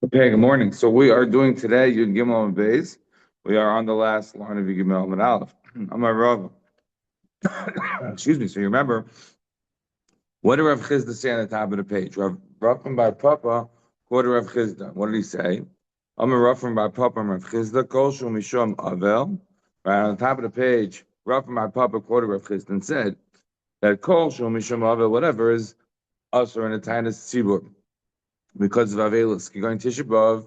Okay, good morning. So we are doing today Yud Gimel and Beis. We are on the last line of Yud Gimel and Aleph. Amar Rav. Excuse me. So you remember, what did Rav Chizda say on the top of the page? Rav from Bar Papa, quoted Rav Chizda. What did he say? Amar Rav from Bar Papa, Rav Chizda, Kol Shul Mishom Avel. Right on the top of the page, Rav from Bar Papa quoted Rav Chizda and said that Kol Shul Mishom Avel, whatever is us or in a Taanit Tzibur, because of Avelus. You're going Tisha B'Av.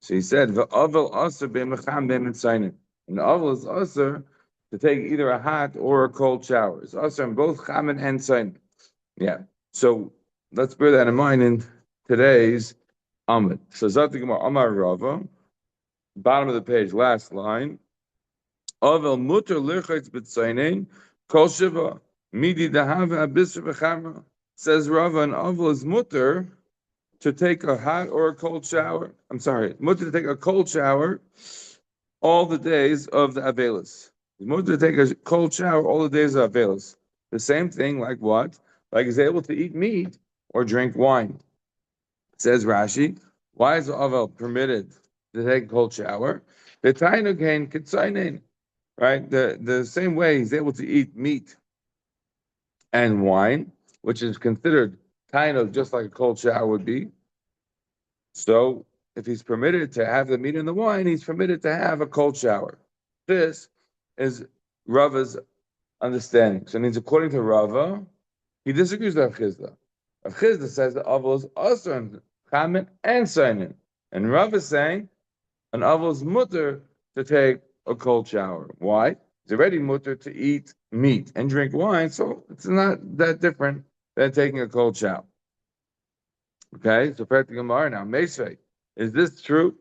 So he said, "V'avel aser b'mecham b'mitzayin." And avel is aser to take either a hot or a cold shower. It's aser in both chamin and tzayin. Yeah. So let's bear that in mind in today's Amud. So Zati Gemara Amar Rava, bottom of the page, last line. Avel muter lirchitz b'tzayinin kol shiva midi dahava abisr v'chamra. Says Rava, and avel is muter to take a hot or a cold shower. I'm sorry, mutter to take a cold shower all the days of the Avelis. Mutter to take a cold shower all the days of Avelis. The same thing, like what? Like he's able to eat meat or drink wine. Says Rashi, why is the Avel permitted to take a cold shower? The Tainugain Kitsainin, right? The same way he's able to eat meat and wine, which is considered kind of just like a cold shower would be. So if he's permitted to have the meat and the wine, he's permitted to have a cold shower. This is Rava's understanding. So it means according to Rava, he disagrees with Rav Chizda. Rav Chizda says that Avel is also in Chamin and Sainin. And Rava is saying an Avel is mutter to take a cold shower. Why? He's already mutter to eat meat and drink wine, so it's not that different than taking a cold shower. Okay, so Perek Gemara now. Meisvei, is this true?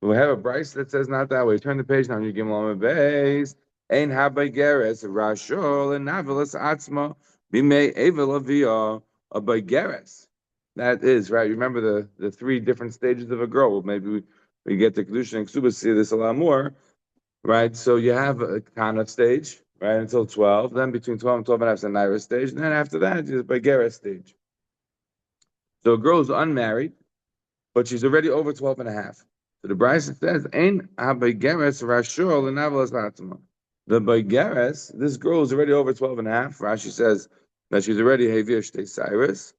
We have a Bryce that says not that way. Turn the page now. You give them base. Ein habaygeres rashol and navelas atzma bimei evel avia a baygeres. That is right. Remember the three different stages of a girl. Maybe we get to Kedushin and Ksuba see this a lot more, right? So you have a Kana stage, right, until 12. Then between 12 and 12 and a half is a Naira stage. And then after that is a baygeres stage. So a girl is unmarried, but she's already over 12 and a half. So the Bryce says, Ein habaygeres rashul and navelas atzma. The baygeres, this girl is already over 12 and a half. Rashi says that she's already Havir Shtei Cyrus.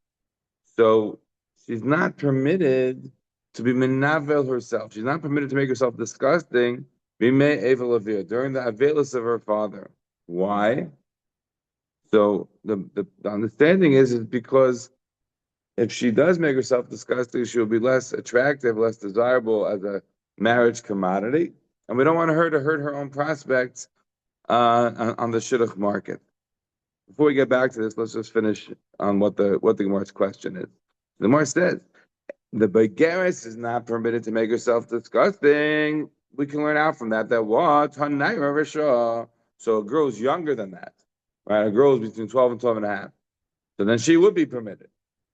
So she's not permitted to be menavel herself. She's not permitted to make herself disgusting bimei evel avir, during the avelus of her father. Why? So the understanding is because if she does make herself disgusting, she'll be less attractive, less desirable as a marriage commodity. And we don't want her to hurt her own prospects on the shidduch market. Before we get back to this, let's just finish on what the Gemara's question is. The Gemara says the Begeris is not permitted to make herself disgusting. We can learn out from that what Hanayra Risha. So a girl's younger than that, right? A girl's between 12 and 12 and a half. So then she would be permitted.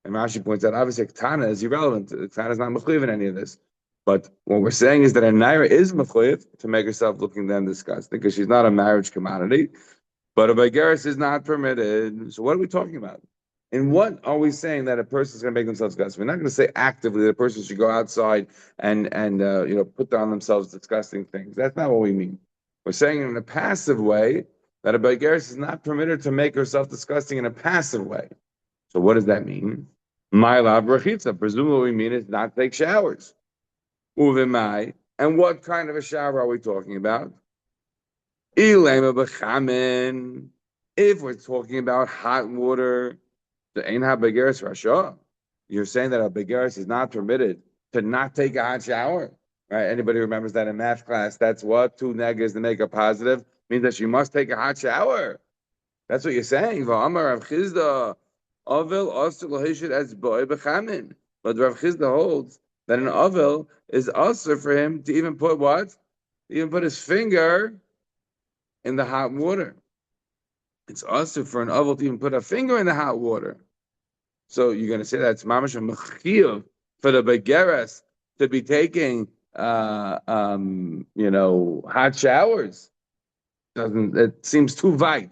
And Rashi points out, obviously, Ktana is irrelevant. Ktana is not mechuyev in any of this. But what we're saying is that a naira is mechuyev to make herself looking then disgusting because she's not a marriage commodity. But a baygeris is not permitted. So what are we talking about? In what are we saying that a person is going to make themselves disgusting? We're not going to say actively that a person should go outside and put on themselves disgusting things. That's not what we mean. We're saying in a passive way that a baygeris is not permitted to make herself disgusting in a passive way. So what does that mean? Ma'alav rechitza. Presumably we mean is not take showers. Uvimai. And what kind of a shower are we talking about? Ilema b'chamin. If we're talking about hot water, the ein ha-begeres rasha. You're saying that a begeres is not permitted to not take a hot shower, right? Anybody remembers that in math class? That's what 2 negatives to make a positive means that she must take a hot shower. That's what you're saying. V'amar Rav Chizda. Avel also lohishit as boy b'chamin. But Rav Chizda holds that an avel is also for him to even put what? To even put his finger in the hot water. It's also for an avel to even put a finger in the hot water. So you're going to say that's mamash mechiv for the begeres to be taking, hot showers. It seems too wide.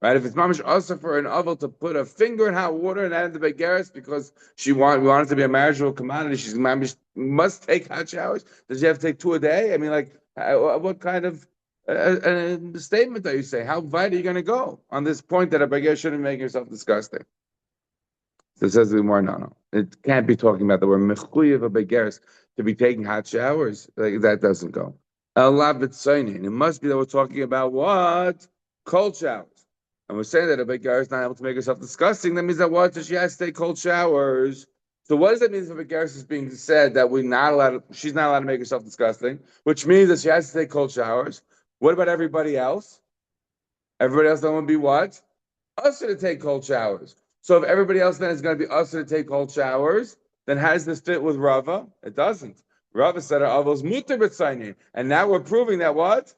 Right? If it's mamish also for an oval to put a finger in hot water and add the begeris because we want it to be a marriageable commodity, she's mamish must take hot showers. Does she have to take two a day? I mean, like, what kind of statement are you saying? How wide are you going to go on this point that a begeris shouldn't make herself disgusting? So it says the more no. It can't be talking about that we're mechuyev of begeris to be taking hot showers. Like, that doesn't go. Allah b'tzayin. It must be that we're talking about what? Cold showers. And we're saying that a begeris is not able to make herself disgusting. That means that what? That she has to take cold showers. So what does that mean if a begeris is being said that she's not allowed to make herself disgusting, which means that she has to take cold showers. What about everybody else? Everybody else don't want to be what? Usher to take cold showers. So if everybody else then is going to be usher to take cold showers, then how does this fit with Rava? It doesn't. Rava said avos muter b'tzaynin, and now we're proving that what?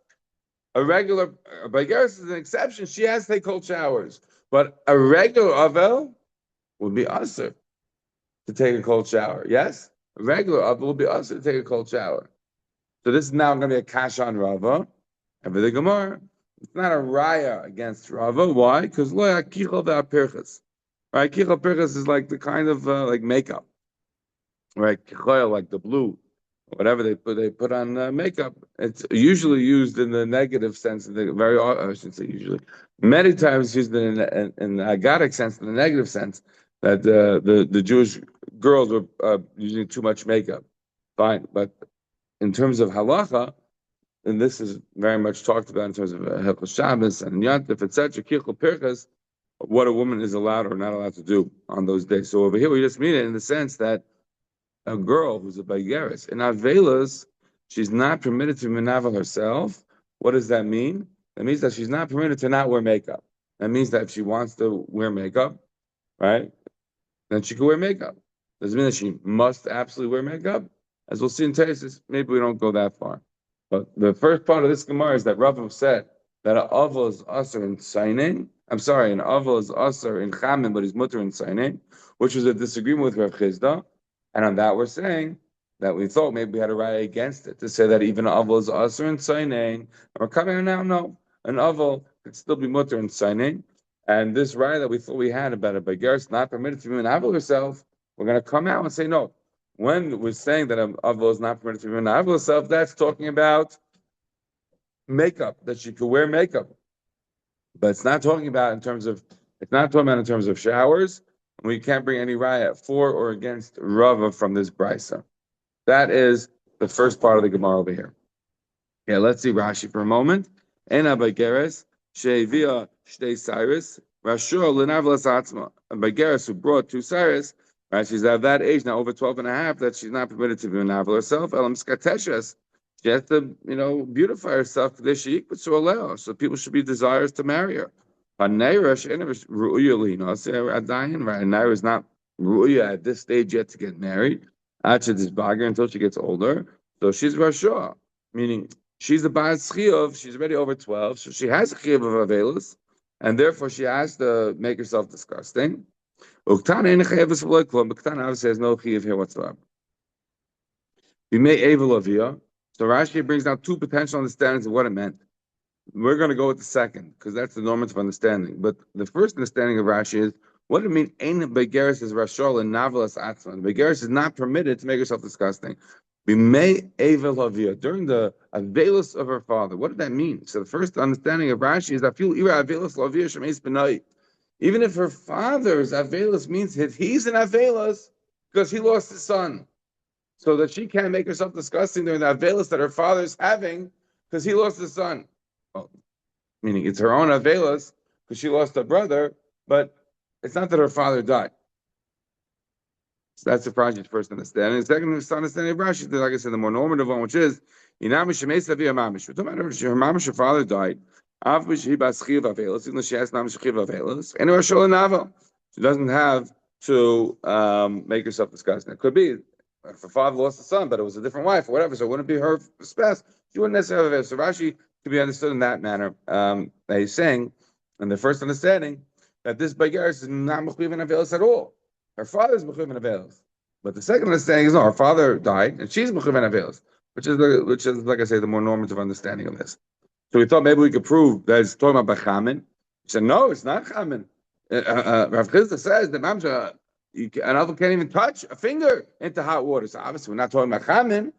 A regular Baigeris is an exception. She has to take cold showers, but a regular avel would be usher to take a cold shower. Yes, a regular avel will be usher to take a cold shower. So this is now going to be a kash on Rava, and for the Gemara, it's not a raya against Rava. Why? Because lo yakichol ve'apirchas. Right, kichol pirchas is like the kind of like makeup, right? Kichoil, like the blue, whatever they put on makeup. It's usually used in the negative sense. I shouldn't say usually. Many times used in the agadic sense, in the negative sense, that the Jewish girls were using too much makeup. Fine, but in terms of halacha, and this is very much talked about in terms of Hilchos Shabbos and Yantif, etc. Kichol pirchas, what a woman is allowed or not allowed to do on those days. So over here, we just mean it in the sense that a girl who's a Baigeris, in Avelas, she's not permitted to menavel herself. What does that mean? That means that she's not permitted to not wear makeup. That means that if she wants to wear makeup, right, then she can wear makeup. Doesn't mean that she must absolutely wear makeup. As we'll see in Tesis, maybe we don't go that far. But the first part of this Gemara is that Rav said that an aval is usher in signing. I'm sorry, an aval is usher in chamin, but he's mutter in signing, which was a disagreement with Rav Chizda. And on that, we're saying that we thought maybe we had a right against it to say that even an aval is usher in signing. And we're coming on now, no, an aval could still be mutter in signing. And this right that we thought we had about a begeris not permitted to be an aval herself, we're going to come out and say no. When we're saying that an aval is not permitted to be an aval herself, that's talking about makeup, that she could wear makeup. But it's not talking about in terms of showers. We can't bring any raya for or against Rava from this brisa. That is the first part of the Gemara over here. Yeah, let's see Rashi for a moment. Ena Baigeres she'evia shtei Cyrus Rashur lenavlas atzma. A Baigeres who brought two Cyrus. Right, she's at that age now, over 12 and a half, that she's not permitted to be menavel herself. Elam skateshes. She has to, beautify herself. So people should be desirous to marry her. Naira is not ru'ya at this stage yet to get married. Until she gets older. So she's Rasha, meaning she's a Ba'as Chiyuv. She's already over 12, so she has a Chiyuv of Avelus, and therefore she has to make herself disgusting. Uktana obviously has no Chiyuv here whatsoever. We may Avel Avia. So Rashi brings out two potential understandings of what it meant. We're going to go with the second, because that's the normative understanding. But the first understanding of Rashi is, what does it mean, Ein Begeris is Rashol and Navalas Atzman? Begeris is not permitted to make herself disgusting. We may Evel Avia, during the Avelus of her father. What did that mean? So the first understanding of Rashi is, Afil Ira Avelus Lavia Shemeis Benai. Even if her father's Avelus means he's an Avelus because he lost his son. So that she can't make herself disgusting during the Avelis that her father's having because he lost his son. Well, meaning it's her own Avelis because she lost a brother, but it's not that her father died. So that's the Rashi's first understanding. The second understanding of Rashi, like I said, the more normative one, which is, we're talking about her mamish, her father died. She doesn't have to make herself disgusting. It could be if her father lost a son, but it was a different wife or whatever, so it wouldn't be her spouse. She wouldn't necessarily have. So Rashi could be understood in that manner. That he's saying, in the first understanding, that this Baigeris is not mechuyev in Avelis at all. Her father is mechuyev in Avelis. But the second understanding is no, her father died, and she's mechuyev in Avelis, which is, like I say, the more normative understanding of this. So we thought maybe we could prove that it's talking about Bachamin. He said, no, it's not chamin. Rav Chisda says that Mamsha, an oven can't even touch a finger into hot water. So obviously, we're not talking about chamin.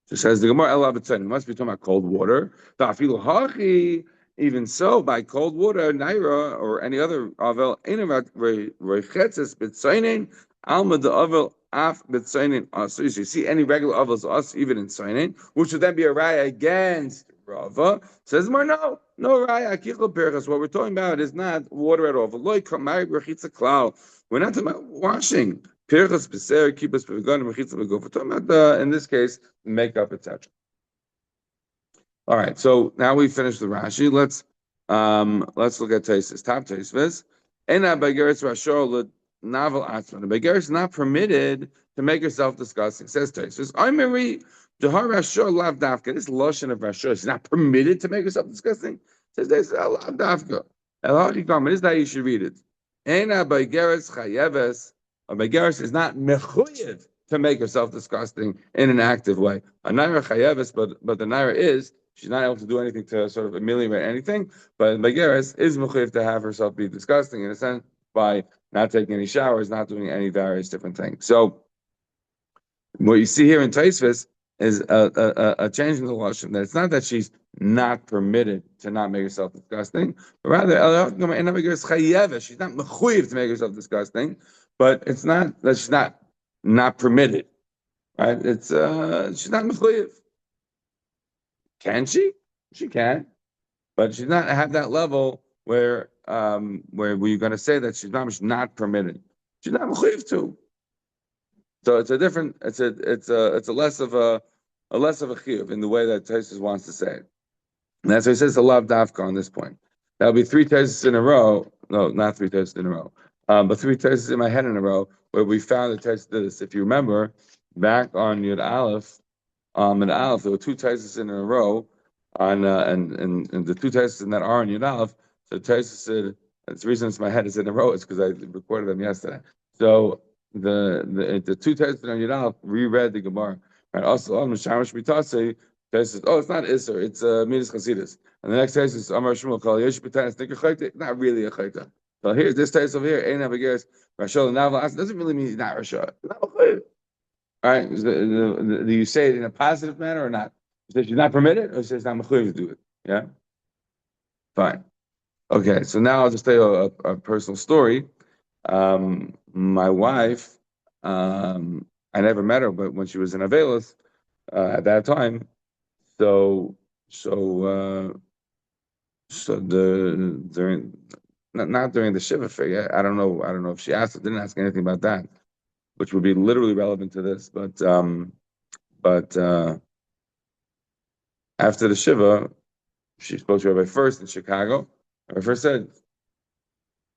So says the Gemara, El Abatzin, must be talking about cold water. Ta'afilu hachi, even so, by cold water, naira or any other avel, einav reichetzes b'tzainin, alma de avel af b'tzainin us. So you see any regular avels us, even in tzainin, which would then be a raya against Rava. Says more, no raya. Akichel perchas. What we're talking about is not water at all. V'loi kamari b'rechitza klal. We're not talking about washing. Pirchas b'ser kibbutz b'vegan b'rechitza b'gof. We're talking about in this case makeup, etc. All right, so now we finished the Rashi. Let's look at Taisus. Top Taisus. Ena b'geretz rashor navel atzman. The b'geretz is not permitted to make herself disgusting. Says Taisus. Oimeri dehar rashor lav dafka. This lashon of rashor is not permitted to make herself disgusting. Says Taisus lav dafka. El it is that you should read it. Ena b'geretz chayeves. A b'geretz is not mechuyev to make herself disgusting in an active way. A naira chayeves, but the naira is. She's not able to do anything to sort of ameliorate anything, but Megeres is mechuyev to have herself be disgusting in a sense by not taking any showers, not doing any various different things. So what you see here in Taisvis is a change in the lashon, that it's not that she's not permitted to not make herself disgusting, but rather she's not mechuyev to make herself disgusting, but it's not that she's not permitted, right? It's she's not mechuyev. Can she? She can, but she's not at that level where we're going to say that she's not permitted. She's not mechuyev to. So it's a different. It's a less of a chiyuv in the way that Taisus wants to say it. And that's why he says a lav dafka on this point. That'll be 3 Taisus in a row. No, not 3 Taisus in a row. But 3 Taisus in my head in a row where we found that Taisus did this. If you remember, back on Yud Aleph. And Aleph, there were 2 Taisus in a row, and the 2 Taisus that are in Yud Aleph. So Taisus said, the reason it's my head is in a row is because I recorded them yesterday. So the 2 Taisus in Yud Aleph reread the Gemara. Right? Also, Taisus says, oh, it's not Isser, it's Midas Chasidus. And the next Taisus is Amar Shmuel Kol Yesh B'Tanis Nikar Chayta. Not really a Chayta. So here's this Taisus over here. Ein Avageres Rashol Naval doesn't really mean he's not Rashol. Not a Chayta. All right, do you say it in a positive manner or not? You say she's not permitted, or you say it's not mechuyev to do it? Yeah, fine. Okay, so now I'll just tell you a personal story. My wife, I never met her, but when she was in Avelis at that time, so during not during the Shiva figure, I don't know if she asked or didn't ask anything about that, which would be literally relevant to this, but after the Shiva, she spoke to Rabbi first in Chicago. Rabbi first said,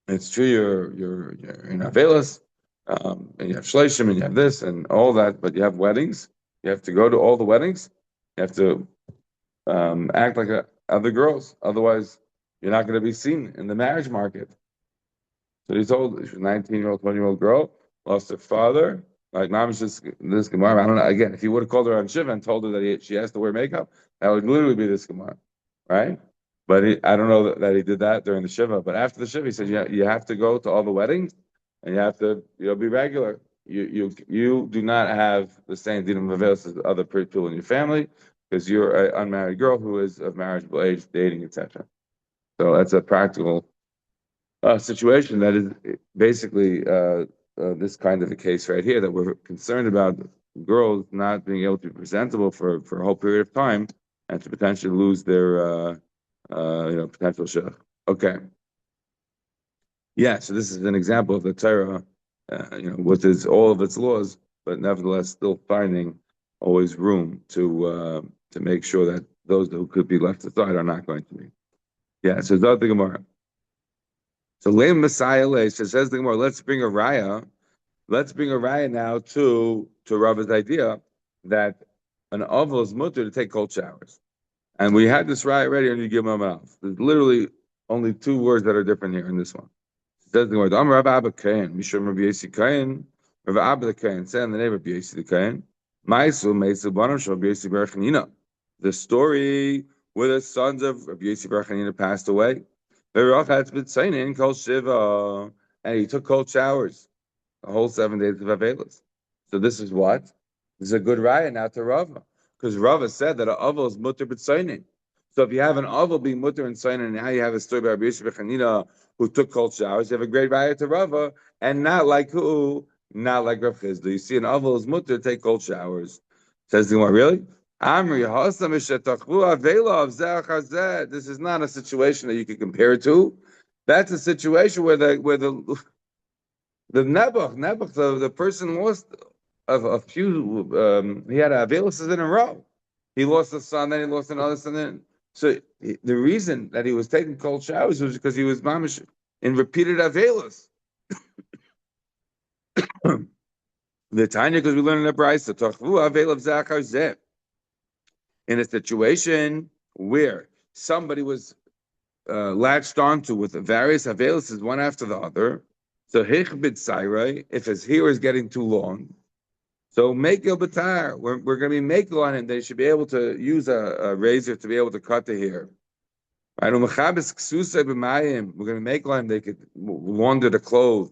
"It's true, you're in Avelis, and you have Shleishim, and you have this and all that, but you have weddings. You have to go to all the weddings. You have to act like other girls, otherwise you're not going to be seen in the marriage market." So he told, she was a 19-year-old, 20-year-old girl, lost her father. Like, Mamish, this Gemara, I don't know. Again, if he would have called her on Shiva and told her that she has to wear makeup, that would literally be this Gemara, right? But I don't know that he did that during the Shiva. But after the Shiva, he said, you have to go to all the weddings, and you have to be regular. You do not have the same din of Avelis as other people in your family, because you're an unmarried girl who is of marriageable age, dating, etc. So that's a practical situation that is basically this kind of a case right here, that we're concerned about girls not being able to be presentable for a whole period of time and to potentially lose their potential shech. Okay. Yeah, so this is an example of the Torah, with all of its laws, but nevertheless still finding always room to make sure that those who could be left aside are not going to be. Yeah, so that's the Gemara. So Leim Messiah says the Gemara, let's bring a raya now to Rava's idea that an oval is mutter to take cold showers. And we had this raya already on Yigim Mouth. There's literally only 2 words that are different here in this one. It says the Gemara, Am Rav Abba Kain, Mishum Rav Yesi Kain, Rav Abba the Kain, say in the name of Yesi the Kain, Maisu Meisu Banam Shal Yesi Berachanina. The story where the sons of Rav Yesi Berachanina passed away. Verachatz b'tzainin kol shiva, and he took cold showers the whole 7 days of Avelis. So this is what? This is a good raya now to Rava. Because Rava said that an aval is mutter b'tzainin. So if you have an aval being mutter and tzainin, and now you have a story about Rabbi Yosef Chanina who took cold showers, you have a great raya to Rava, and not like who? Not like Rav Chizda. You see, an aval is mutter, take cold showers. Says the one, really? Amri hasam ishetachvu avela of zeh. This is not a situation that you can compare it to. That's a situation where the Nebuch, the person lost a few. He had Avelis in a row. He lost a son, then he lost another son. So the reason that he was taking cold showers was because he was mamish in repeated Avelis. The Tanya, because we learned in the Brisa, Tochvu Avel of Zachar Zeh. In a situation where somebody was latched onto with various Avelis one after the other. So Hichbid Sairai, if his hair is getting too long, so Mekel Batar, we're going to be Mekel on him. They should be able to use a razor to be able to cut the hair. Right? We're going to make on him. They could launder the clothes,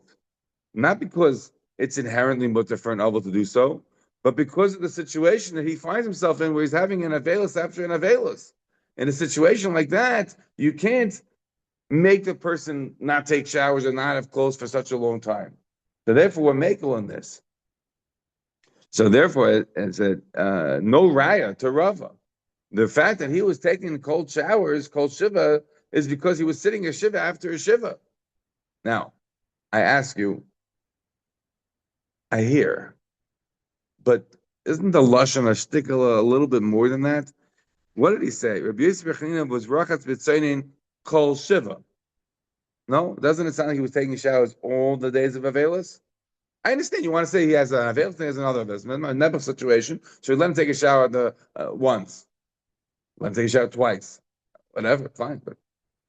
not because it's inherently mutter for an oval to do so, but because of the situation that he finds himself in, where he's having an avelus after an avelus. In a situation like that, you can't make the person not take showers or not have clothes for such a long time. So therefore, we're makel on this. So therefore, it's a no raya to Rava. The fact that he was taking cold showers, cold shiva, is because he was sitting a shiva after a shiva. Now, I ask you, I hear, but isn't the lashon hashtikla a little bit more than that? What did he say? Rabbi Yosef Chanina was rachatz b'tzainin kol shiva. No, doesn't it sound like he was taking showers all the days of Avelis? I understand you want to say he has an Avelis, he has another Avelis. A Nebuch situation, so let him take a shower once. Let him take a shower twice. Whatever, fine. But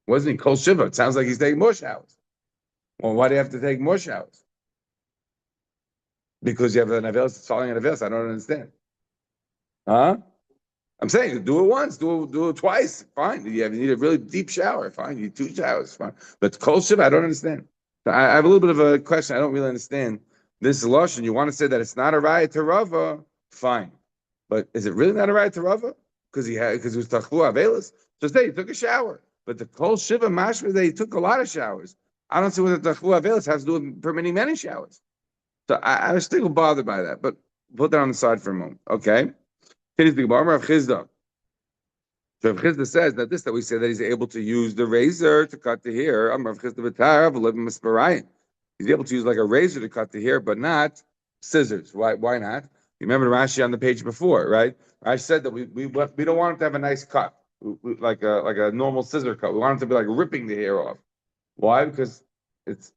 wasn't he kol shiva? It sounds like he's taking more showers. Well, why do you have to take more showers? Because you have an Avelis that's following an Avelis. I don't understand. Huh? I'm saying do it once, do it twice, fine. You need a really deep shower, fine. You need 2 showers, fine. But kol shiva, I don't understand. So I have a little bit of a question. I don't really understand this lashon. You want to say that it's not a raya to Rava, fine. But is it really not a raya to Rava? Because he was tachlu avelis. So say he took a shower, but the kol shiva mashma that he took a lot of showers. I don't see what the tachlu avelis has to do with permitting many showers. So I was still bothered by that. But put that on the side for a moment, okay? Finish the Gemara of Chizda. So Rav Chizda says that we say that he's able to use the razor to cut the hair. He's able to use like a razor to cut the hair, but not scissors. Why not? You remember Rashi on the page before, right? I said that we don't want him to have a nice cut, like a normal scissor cut. We want him to be like ripping the hair off. Why? Because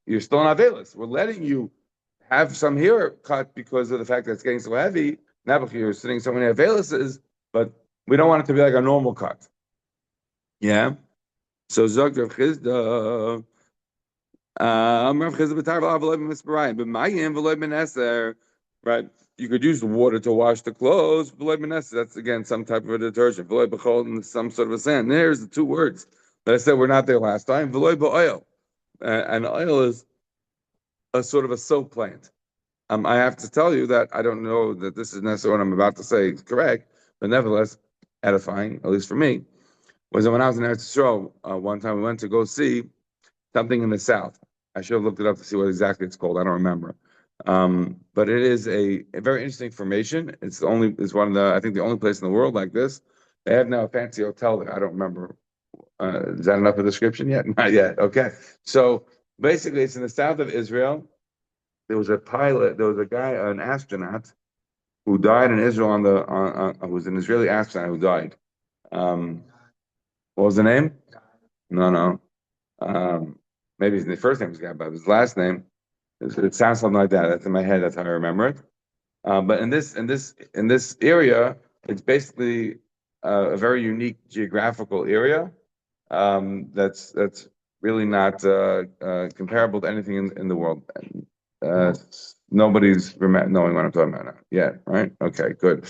you're still in Avelis. We're letting you have some hair cut because of the fact that it's getting so heavy. Now, if you're sitting so many Avelises, but we don't want it to be like a normal cut. Yeah. So Zog Rav Chizda, Rav Chizda b'tar v'lav v'loy b'mayim v'loy b'neser. Right. You could use the water to wash the clothes. V'loy b'neser. That's again some type of a detergent. V'loy b'chol and some sort of a sand. There's the 2 words that I said we're not there last time. V'loy b'oil, and oil is a sort of a soap plant. I have to tell you that I don't know that this is necessarily what I'm about to say is correct, but nevertheless edifying, at least for me, was that when I was in Eretz Yisrael, one time we went to go see something in the south. I should have looked it up to see what exactly it's called. I don't remember. But it is a very interesting formation. It's one of the, I think the only place in the world like this. They have now a fancy hotel there. I don't remember. Is that enough of a description yet? Not yet. Okay. So basically it's in the south of Israel. There was a pilot, there was a guy, an astronaut, who died in Israel who was an Israeli astronaut who died. What was the name? No. Maybe the first name was Gab, but his last name, it sounds something like that. That's in my head. That's how I remember it. But in this area, it's basically a very unique geographical area. That's really not comparable to anything in the world. Nobody's knowing what I'm talking about now. Yeah, right? Okay, good.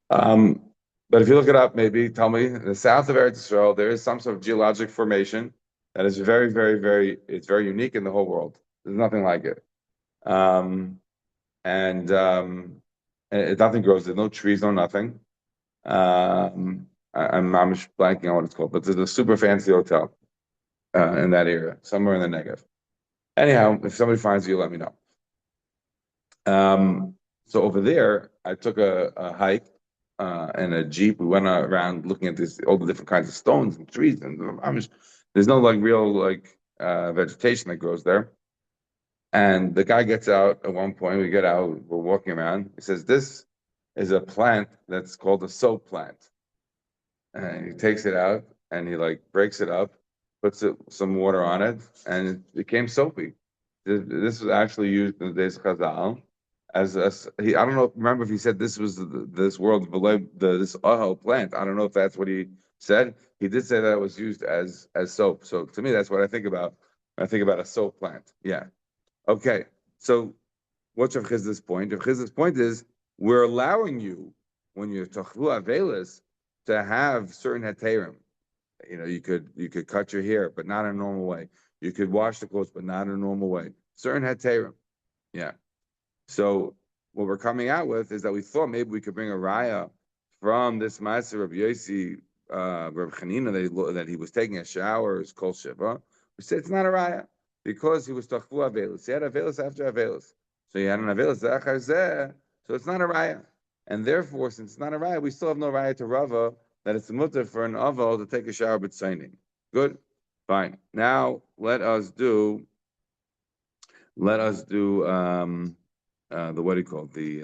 But if you look it up, maybe tell me, in the south of Eretz Yisrael, there is some sort of geologic formation that is very, very, very, it's very unique in the whole world. There's nothing like it. Um, and nothing grows. There's no trees, no nothing. I'm just blanking on what it's called, but there's a super fancy hotel in that area, somewhere in the Negev. Anyhow, if somebody finds you, let me know. So over there, I took a hike in a jeep. We went around looking at all the different kinds of stones and trees, and there's no like real like vegetation that grows there. And the guy gets out at one point. We get out. We're walking around. He says, "This is a plant that's called a soap plant." And he takes it out and he like breaks it up, puts some water on it, and it became soapy. This was actually used in the days of Chazal as I don't know. Remember if he said this was this world this ahel plant? I don't know if that's what he said. He did say that it was used as soap. So to me, that's what I think about when I think about a soap plant. Yeah. Okay. So what's Rav Chizda's point? Rav Chizda's point is we're allowing you when you're tachlu avelis to have certain heterim. You could cut your hair, but not in a normal way. You could wash the clothes, but not in a normal way. Certain heterim. Yeah. So what we're coming out with is that we thought maybe we could bring a raya from this Maser of Yosi, Reb Chanina, that he was taking a shower, is kol shiva. We said it's not a raya because he was tachvu avelis. He had avelis after avelis. So he had an avelis zechar zeh. So it's not a raya. And therefore, since it's not a raya, we still have no raya to Rava that it's mutter for an aval to take a shower b'tzaining. Good, fine. Now let us do the what do you call it? The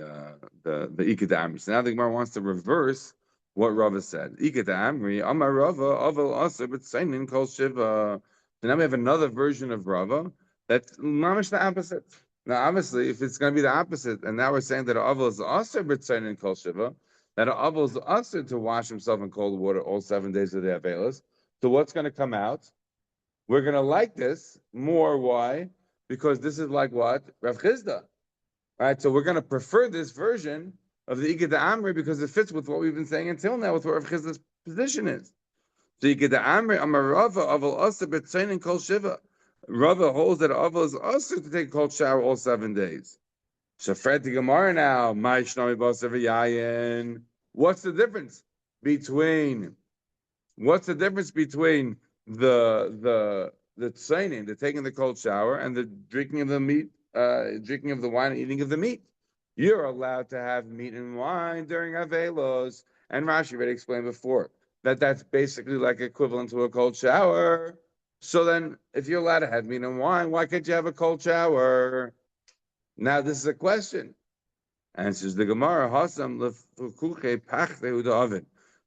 Ikeda Amri. So now the Gemara wants to reverse what Rava said. Ikeda Amri, Amar Rava, Aval Asa, but Sainin Kol Shiva. So now we have another version of Rava that's mamish the opposite. Now, obviously, if it's going to be the opposite, and now we're saying that Aval is Asa, but Sainin Kol Shiva, that Aval is Asa to wash himself in cold water all 7 days of the Avelis. So what's going to come out? We're going to like this more. Why? Because this is like what? Rav Chizda. Right, so we're going to prefer this version of the Ikeda Amri because it fits with what we've been saying until now, with what Rav Chizda's position is. So Ikeda Amri, Amar Rava, Aval Asa, Betzain, and Kol Shiva. Rava holds that Aval is also to take a cold shower all 7 days. Shafret the Gemara now, Mai Shnami Basav Yayin. What's the difference between the tzaining, the taking the cold shower, and the drinking of the meat, drinking of the wine, and eating of the meat? You're allowed to have meat and wine during Avelos, and Rashi already explained before that that's basically like equivalent to a cold shower. So then, if you're allowed to have meat and wine, why can't you have a cold shower? Now, this is a question. Answers the Gemara, Hasam lefukuche pachte u'da'avid.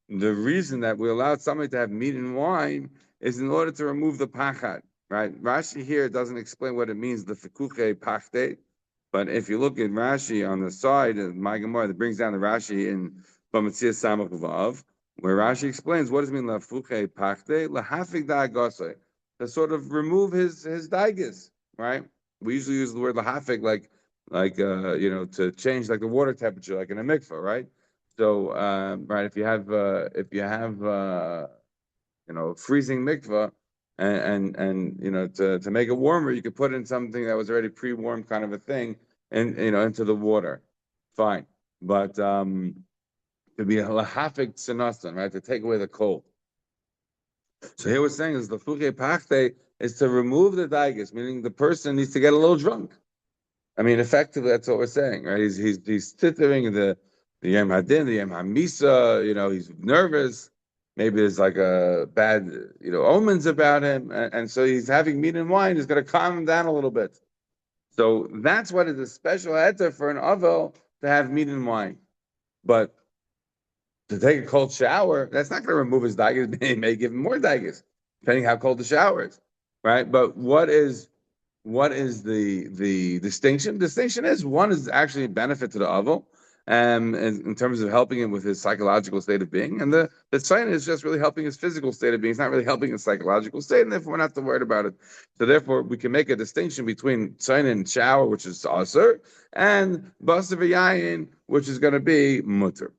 The reason that we allowed somebody to have meat and wine is in order to remove the pachat, right? Rashi here doesn't explain what it means, the fekuche pachte, but if you look at Rashi on the side of my Gemara that brings down the Rashi in Bamatzia Samach Vav, where Rashi explains what does it mean, lafuche pachte, lahafik da'agosai, to sort of remove his daigas, right? We usually use the word lahafik to change like the water temperature, like in a mikvah, right? So, right, if you have freezing mikvah, and to make it warmer, you could put in something that was already pre-warmed, kind of a thing, and into the water. Fine, but to be a lahafik tzenasan, right, to take away the cold. So here we're saying is the fuke pachte is to remove the daigus, meaning the person needs to get a little drunk. I mean, effectively, that's what we're saying, right? He's tittering the Yom Hadin, the Yom Hamisa. He's nervous. Maybe there's like a bad, omens about him, and so he's having meat and wine. Is going to calm him down a little bit. So that's what is a special heter for an avel to have meat and wine. But to take a cold shower, that's not going to remove his daigas. It may give him more daigas, depending how cold the shower is, right? But what is the distinction? The distinction is one is actually a benefit to the avel, in terms of helping him with his psychological state of being, and the sign is just really helping his physical state of being. It's not really helping his psychological state, and therefore we're not too worried about it. So therefore, we can make a distinction between sign and shower, which is aser, and basav yayin, which is going to be mutter.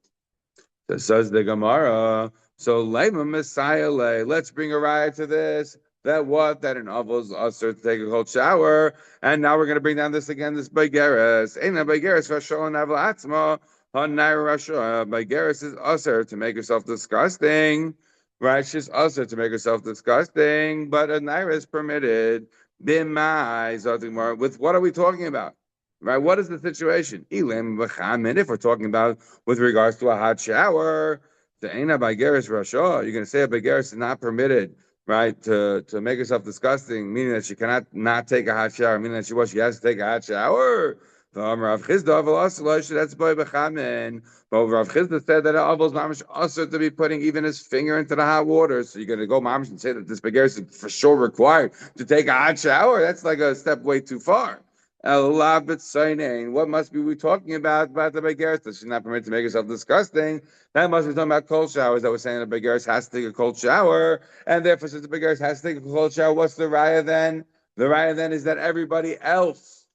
So says the Gemara. So Lema Messiah, let's bring a riot to this. that what? That an avos usher to take a cold shower. And now we're going to bring down this again, this Baigeres. Ain't a Baigeres, Rashol and Avil Atzma. Hanaira Rashol. Baigeres is usher to make herself disgusting. Right? She's usher to make herself disgusting. But a Naira is permitted. Bimai, with what are we talking about? Right? What is the situation? Ilim v'chamin. If we're talking about with regards to a hot shower, the Eina Baigeres Rashol, you're going to say a Baigeres is not permitted, right, to make herself disgusting, meaning that she cannot not take a hot shower, meaning that she has to take a hot shower. Rav Chisda, that's boy bechamin. But Rav Chisda said that Avos mamish also to be putting even his finger into the hot water. So you're going to go mamish and say that this Baigeres is for sure required to take a hot shower? That's like a step way too far. What must be we talking about the Baigeres? That she's not permitted to make herself disgusting. That must be talking about cold showers. That we're saying that Baigeres has to take a cold shower, and therefore, since the Baigeres has to take a cold shower, what's the raya then? The raya then is that everybody else,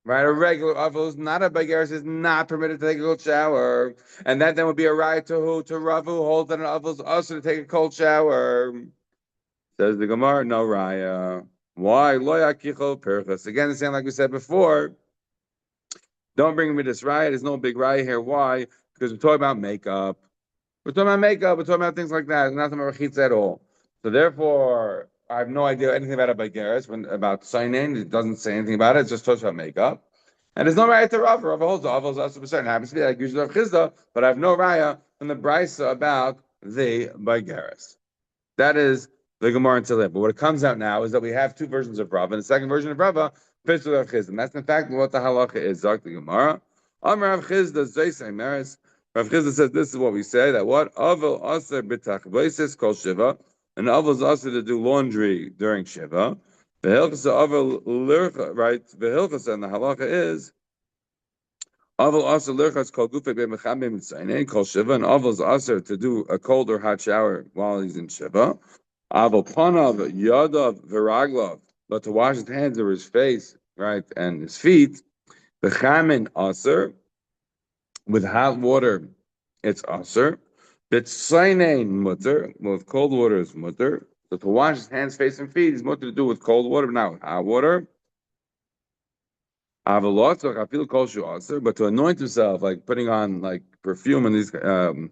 right, a regular avos, not a Baigeres, is not permitted to take a cold shower, and that then would be a raya to who? To Rav, who holds that an avos also to take a cold shower. Says the Gemara, no raya. Why? Lo yakichol perchas. Again, the same like we said before. Don't bring me this raya. There's no big raya here. Why? Because we're talking about makeup. We're talking about makeup. We're talking about things like that. Nothing about rachitza at all. So therefore, I have no idea anything about a Baigeres. When about signing, it doesn't say anything about it. It just talks about makeup. And there's no raya to Rav. Rav holds Avos also certain. Happens to be like usually Rav Chisda, but I have no raya from the Brisa about the Baigeres. That is the Gemara in Tzilip. But what it comes out now is that we have two versions of Rava, and the second version of Rava fits with Rav Chisda. That's in fact what the halacha is. Zak the Gemara. Rav Chisda Zaysay Meres. Rav Chisda says this is what we say, that what? Avel aser b'tachvaisis kol shiva. An avel is aser to do laundry during shiva. V'hilchasa avel lircha, right? V'hilchasa, and the halacha is avel aser lirchas kol gufei b'mechamim mitzayin kol shiva. And avel is aser to do a cold or hot shower while he's in shiva. Aval panav yadav v'raglav, but to wash his hands or his face, right, and his feet. B'chamin aser, with hot water, it's aser. B'tzainein mutter, with cold water is mutter. So to wash his hands, face, and feet is mutter to do with cold water, but not with hot water. Avalotzach, I feel kol shu aser, but to anoint himself, like putting on like perfume and these cologne,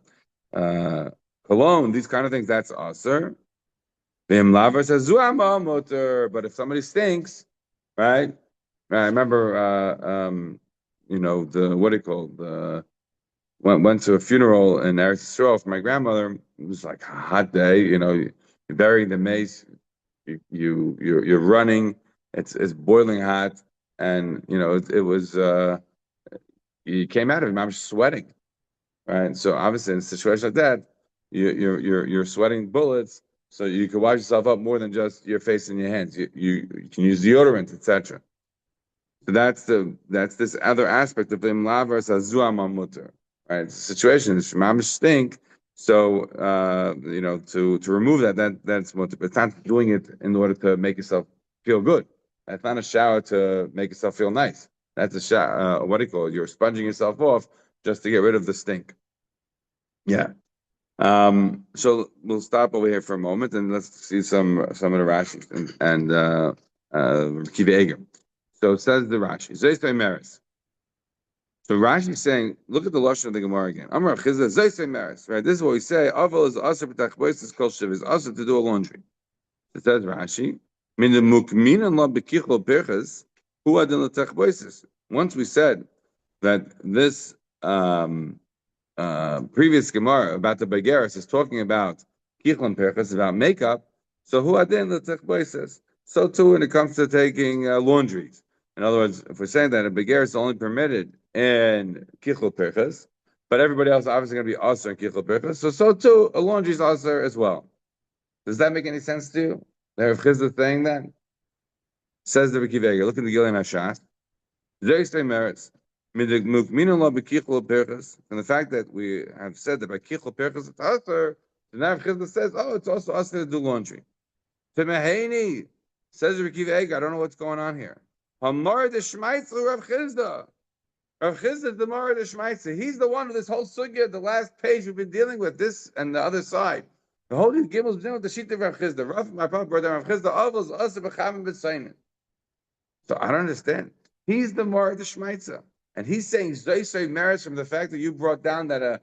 these kind of things, that's aser. V'im laver says zuama mutter, but if somebody stinks, right? I remember, the what do you call the went to a funeral in Eretz Yisrael for my grandmother. It was like a hot day, you're burying the mace, you're running, it's boiling hot, and it was you came out of it, I'm sweating, right? So obviously in a situation like that, you're sweating bullets, so you can wash yourself up more than just your face and your hands. You can use deodorant, etc. So that's this other aspect of Im Lavar Sazuam Mutter. Right? It's a situation, it's mamish stink. So to remove that's mutter. But it's not doing it in order to make yourself feel good. That's not a shower to make yourself feel nice. That's a shower. What do you call it? You're sponging yourself off just to get rid of the stink. Yeah. So we'll stop over here for a moment and let's see some of the Rashi and Kiva Eger. So it says the Rashi. Zaystay Meres. So Rashi is saying, look at the lashon of the Gemara again. Amar Chizah Zaystay Meres. Right. This is what we say. Aval is also b'tachbois kol shiv is also to do a laundry. It says Rashi. Min the mukmin la bekichol perches hu adin l'tachboises. Once we said that this previous Gemara about the Baigeres is talking about Kichlan Perchas, about makeup, so who adin l'techboises? So too when it comes to taking laundries. In other words, if we're saying that a Baigeres is only permitted in Kichlan Perchas, but everybody else obviously going to be also in Kichlan Perchas, so too a laundry is also as well. Does that make any sense to you? The Rav Chisda saying that? Says the Ricky Vega, look at the Gilei Mashas. Zaystay Meretz. From the fact that we have said that by kichol perchas it's aser, the Rav Chisda says, it's also aser to do laundry. Says Ricky Vega, I don't know what's going on here. Hamar de Shmaitzer Rav Chisda. Rav Chisda the Mara de Shmaitzer. He's the one of this whole sugya, the last page we've been dealing with, this and the other side. The whole Gimel is with the sheet of Rav Chisda. Rav, my brother Rav Chisda, Avos also b'chamim b'tzaynin. So I don't understand. He's the Mar the Shmaitza, and he's saying Zoysay merits from the fact that you brought down that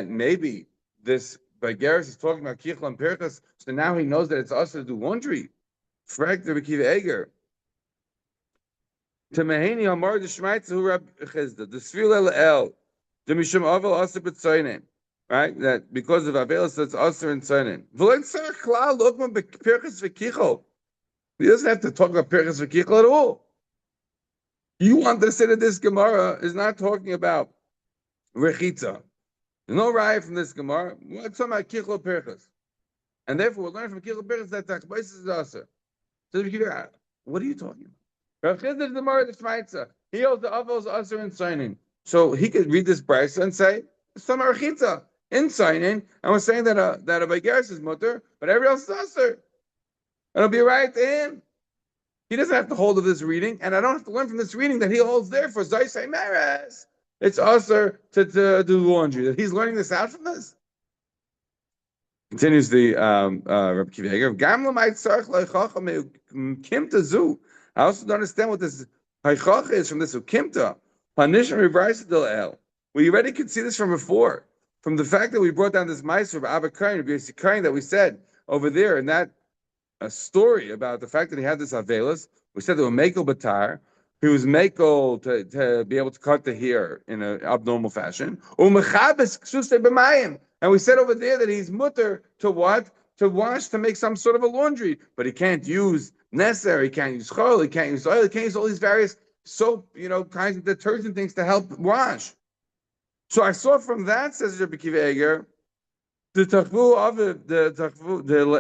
maybe this Bagaris is talking about Kichel and Pirchas, so now he knows that it's us to do laundry. Frag the Rekiva Eger. To Maheni Amar the Shmaitza who Rab Chisda the Sfil El the Mishum Aval Asa B'Tzaynin. Right, that because of Avelis, that's Aser and Tzainin. He doesn't have to talk about Pirchas V'Kichel at all. You want to say that this Gemara is not talking about Rechitza. There's no riot from this Gemara. We're talking about Kichel Pirchas. And therefore, we're learning from Kichel Pirchas that Tachbais is Aser. So what are you talking about? Rav Chisda is the Gemara the Shmaitza. He holds the Avos Aser and Tzainin. So he could read this brisa and say, it's some Rechitza. In signing, and we're saying that a Baigeris is mutter, but everyone else is aser. It'll be right to him. He doesn't have to hold of this reading, and I don't have to learn from this reading that he holds there for Zaysay Meres. It's aser to do laundry. That he's learning this out from this. Continues the Rabbi Kiva Eger. Gamla might sarch kimta zu. I also don't understand what this haychach is from this ukimta. Hanishim rebrisa del el. We already could see this from before. From the fact that we brought down this meiser of Abba Kain, that we said over there in that story about the fact that he had this avelis, we said that was Mekel Batar, he was Mekel to be able to cut the hair in an abnormal fashion. And we said over there that he's mutter to what? To wash, to make some sort of a laundry. But he can't use Neser, he can't use Chol, he can't use oil, he can't use all these various soap, kinds of detergent things to help wash. So I saw from that, says Rabbi Kiva Eger, the tachvu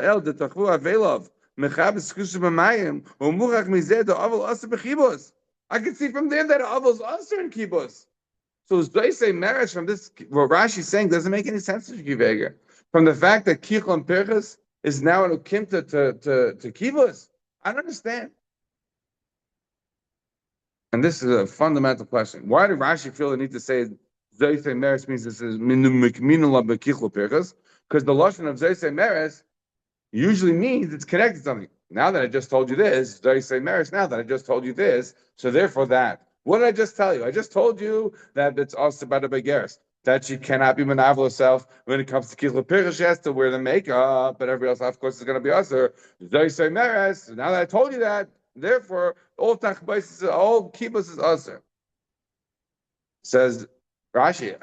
avelov mechabes kusha b'mayim u'muchach mizeh the avel aser b'chibos. I can see from there that avel's aser in kibos. So they say marriage from this, what Rashi's saying doesn't make any sense to Kiva Eger. From the fact that kichel and pirchas is now an ukimta to kibos, I don't understand. And this is a fundamental question. Why did Rashi feel the need to say Zoysay Meres means this is minula bekichlo pirchas? Because the lashon of Zoysay Meres usually means it's connected to something. Now that I just told you this, Zoysay Meres, now that I just told you this, so therefore that. What did I just tell you? I just told you that it's also about a begeres, that she cannot be manavel herself when it comes to kichlo pirchas. She has to wear the makeup, but everybody else, of course, is going to be usher. Zoysay Meres. So now that I told you that, therefore, all tachbais, all kibbutz is usher. Says Rashi,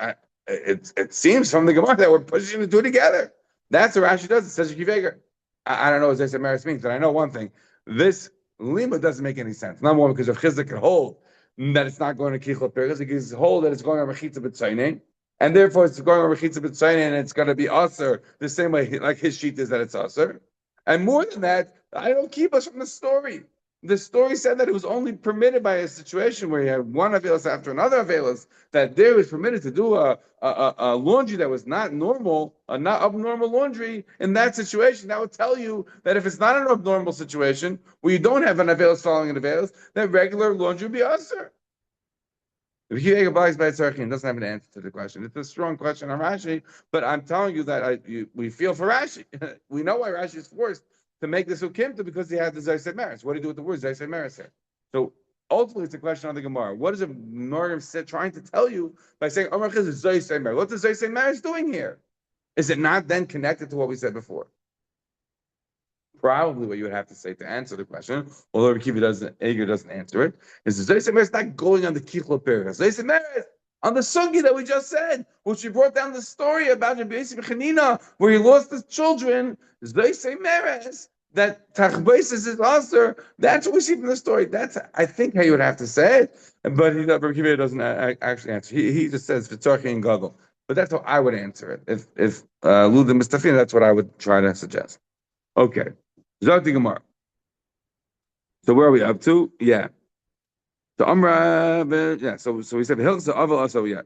it seems from the Gemara that we're pushing the two together. That's what Rashi does. It says Yiveger. I don't know what Zoysay Meres means, but I know one thing. This lima doesn't make any sense. Number one, because Rav Chisda can hold that it's not going to kichel pirchas. He can hold that it's going on mechitza b'tzaynin, and therefore it's going on mechitza b'tzaynin, and it's going to be aser the same way like his sheet is that it's aser. And more than that, I don't keep us from the story. The story said that it was only permitted by a situation where you had one avelis after another avelis, that there was permitted to do a laundry that was not normal, a not abnormal laundry. In that situation, that would tell you that if it's not an abnormal situation, where you don't have an avelis following an avelis, that regular laundry would be usher. If he abides by tzarchim, doesn't have an answer to the question. It's a strong question on Rashi, but I'm telling you that we feel for Rashi. We know why Rashi is forced to make this ukimta because he had the Zoysay Meres. What do you do with the word Zoysay Meres here? So ultimately, it's a question on the Gemara. What is a Norm trying to tell you by saying Amar Chiz is Zoysay Meres? What's the Zoysay Meres doing here? Is it not then connected to what we said before? Probably what you would have to say to answer the question, although Eger doesn't answer it, is the Zoysay Meres not going on the Kichlo Pirchas. Zoysay Meres on the sugi that we just said, which we brought down the story about Rabbi Yosef Chanina, where he lost his children. Zoysay Meres, that tachbais is his aser. That's what we see from the story. That's, I think, how you would have to say it. But Rabbi Kiva doesn't actually answer. He just says v'tzarchi and gagol. But that's how I would answer it. If Luda Mustafina, that's what I would try to suggest. Okay, Zoti Gemara. So where are we up to? Yeah. So Amra, yeah. So we said Hilchsa Aval also, yeah.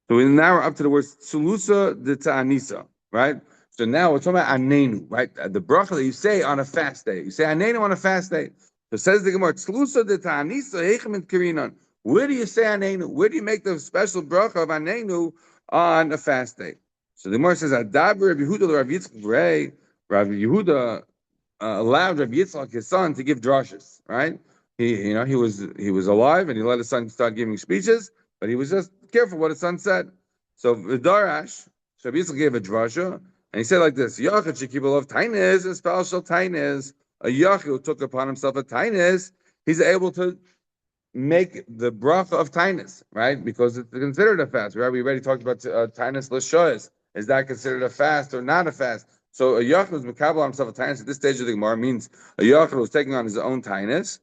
So we now we're up to the word Sulusa de Ta'anisa, right? So now we're talking about Anenu, right? The bracha that you say on a fast day. You say Anenu on a fast day. So says the Gemara, Sulusa de Ta'anisa Heichem and Kirinan. Where do you say Anenu? Where do you make the special bracha of Anenu on a fast day? So the Gemara says, "Adaber Rabbi Yehuda Rabbi Yitzchak Rei." Rabbi Yehuda allowed Rabbi Yitzchak, his son, to give drushes. Right? He was alive, and he let his son start giving speeches, but he was just careful what his son said. So Vidarash, so Rabbi Yitzchak gave a drasha, and he said like this: "Yachid shekibel of tainis, a spell shel tainis. A yachid who took upon himself a tainis, he's able to make the bracha of tainus, right? Because it's considered a fast. Right? We already talked about tainus l'shoyes. Is that considered a fast or not a fast? So a yachid who's mekabel on himself a tainus at this stage of the Gemara means a yachid who's taking on his own tainus.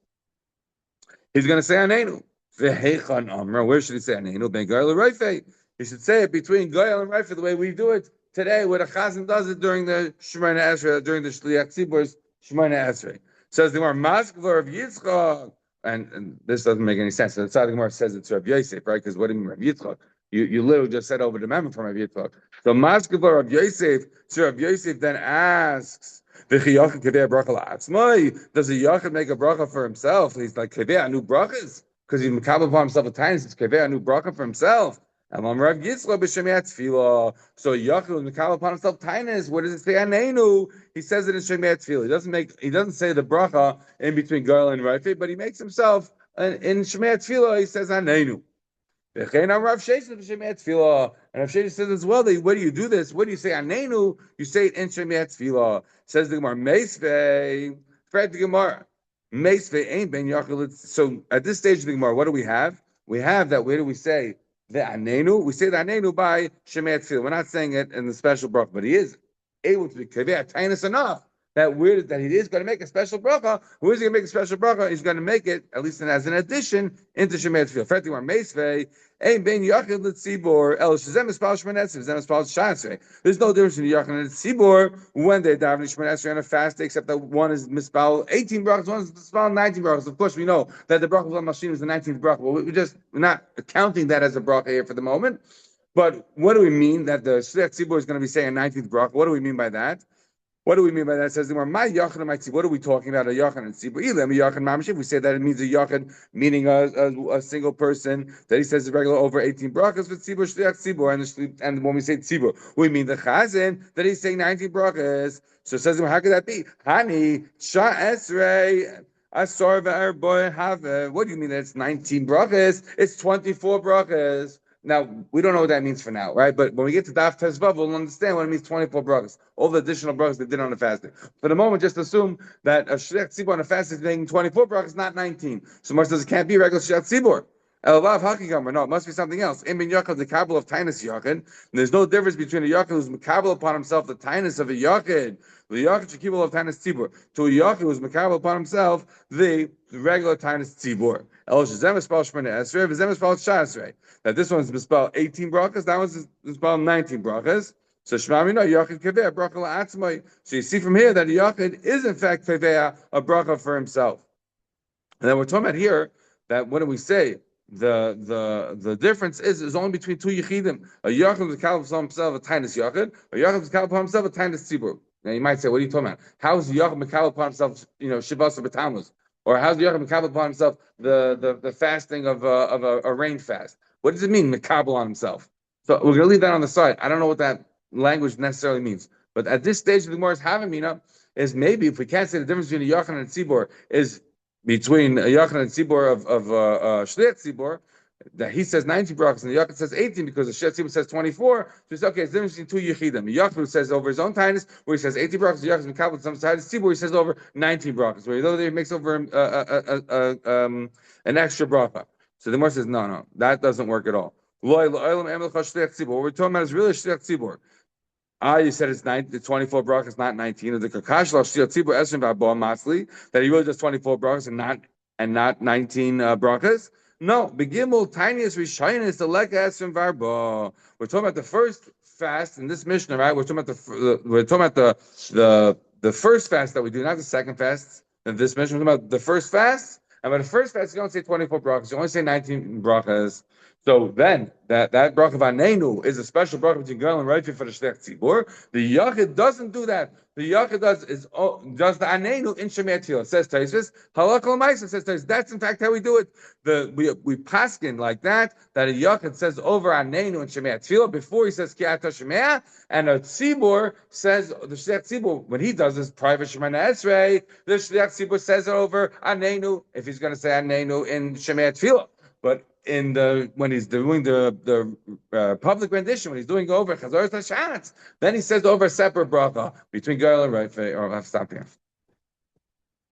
He's going to say anenu. Where should he say anenu? Ben Goyal and Raife. He should say it between Goyal and Raife the way we do it today, where the Chazan does it during the Shemoneh Esrei, during the Shliach Tzibor's Shemoneh Esrei. Says the Gemara, Maskevor of Yitzchak. And this doesn't make any sense. So the Tzaddik Gemara says it's Rav Yosef, right? Because what do you mean Rav Yitzchak? You literally just said over the member from Rav Yitzchak. So Maskevor of Yosef. So Rav Yosef then asks, does a Yachid make a bracha for himself? He's like, Keveh anu brachas? Because he's makabel upon himself a tiny, it's Keveh anu bracha for himself. And Rav Yitzchak b'shemiat tefillah. So Yachid was makabel upon himself tainis. What does it say? Anenu. He says it in shemiat tefillah. He doesn't say the bracha in between Garla and Raife, but he makes himself in shemiat tefillah. He says anenu. And Rav Sheshes says as well, where do you do this? What do you say? Anenu, you say it in Shemiat Tefillah. Says the Gemara, Meisvei, Fred the Gemara, Meisvei ain't ben Yachid. So at this stage of the Gemara, what do we have? We have that, where do we say the Anenu? We say the Anenu by Shemiat Tefillah. We're not saying it in the special bracha, but he is able to be Kaveh Tainus enough that he is going to make a special bracha. Who is he going to make a special bracha? He's going to make it, at least as an addition, into Shemei Tefillah. Ferti war meisvei, ein ben yachid l'tzibor, el shezem espal Shmoneh Esrei, shezem espal Shasrei. There's no difference in yachid and tzibor when they daven Shmoneh Esrei on a fast, except that one is mispal 18 brachas, one is mispal 19 brachas. Of course, we know that the bracha of Mashim is the 19th bracha. Well, we're not counting that as a bracha here for the moment. But what do we mean that the Shliach Tzibor is going to be saying 19th bracha? What do we mean by that? What do we mean by that? It says, my yachid and my tzibur. What are we talking about? A yachid and tzibur. Ilam yachid mamshiv. We say that it means a yachid, meaning a single person that he says is regular over 18 brachas for tzibur shliach tzibur. And when we say tzibur, we mean the chazan that he's saying 19 brachas. So it says, how could that be? Hani sha esrei. Asar ve'er have. What do you mean that it's 19 brachas? It's 24 brachas. Now, we don't know what that means for now, right? But when we get to Daf Tezvav, we'll understand what it means 24 brachas. All the additional brachas they did on the fasting. For the moment, just assume that a Shliach Tzibor on a fast is making 24 brachas, not 19. So Mar says it can't be regular Shliach Tzibor. Elav Hakikam, no, it must be something else. In bin Yachid, the Kabbalah of Tainus Yachid. There's no difference between a Yachid who's Makabel upon himself the Tainus of a Yachid, the Yachid Shekibel of Tainus Tzibor, to a Yachid who's Makabel upon himself the regular Tainus Tzibor. El Shezem Espal Shmoneh Esrei, V'Zem Espal Shasrei. That this one's mispelled 18 brachas, that one's mispelled 19 brachas. So Shmami no Yachid Keveh bracha la'atzmai. So you see from here that a Yachid is in fact Keveh a bracha for himself. And then we're talking about here that what do we say? The difference is only between two yichidim. A Yachid is called himself a tainus Yachid. A Yachid is called himself a tainus tzibur. Now you might say, what are you talking about? How is the Yachid called upon himself? Shivas or B'Tammuz, or how's the Yachid called upon himself the fasting of a rain fast? What does it mean, Mekabel on himself? So we're going to leave that on the side. I don't know what that language necessarily means. But at this stage of the Gemara's having Mina, is maybe if we can't say the difference between a Yachid and a Tzibor is between a Yachid and a Tzibor of Shliach Tzibor, that he says 19 brachas and the Yachid says 18 because the Shliach Tzibor says 24. So it's okay, it's the difference between two Yechidim. The Yachid who says over his own tinus, where he says 18 brachas, the Yachid is Mekabel with some tinus Tzibor, he says over 19 brachas, where he makes over an extra bracha. So the Gemara says, no, that doesn't work at all. What we're talking about is really Shliach Tzibor. You said it's 24 brachas, not 19. The Kakash Shliach Tzibor Esrim V'Abba Masli, that he really does 24 brachas and not 19 brachas. No, Begimel tiniest Rishaynis the Leka Esrim V'Abba. We're talking about the first fast in this Mishnah, right? We're talking about the first fast that we do, not the second fast in this Mishnah. We're talking about the first fast. And by the first fast, you don't say 24 brachas, you only say 19 brachas. So then that bracha of Anenu is a special bracha between Girl and Reifi for the Shlech Tzibur. The Yachid doesn't do that. The Yachid does the Anenu in Shemei Tefillah. It says Taisvis, Halakha L'Maisa says Taisvis. That's in fact how we do it. We paskin like that a Yachid says over Anenu in Shemei Tefillah before he says Ki'ata Shemei, and a Tzibur says the Shlech Tzibur when he does his private Shemana Esrei, the Shlech Tzibur says it over Anenu if he's going to say Anenu in Shemei Tefillah. But when he's doing the public rendition, when he's doing over Chazoros Hashatz, then he says over a separate bracha between Girl and Reife, or I'll stop here.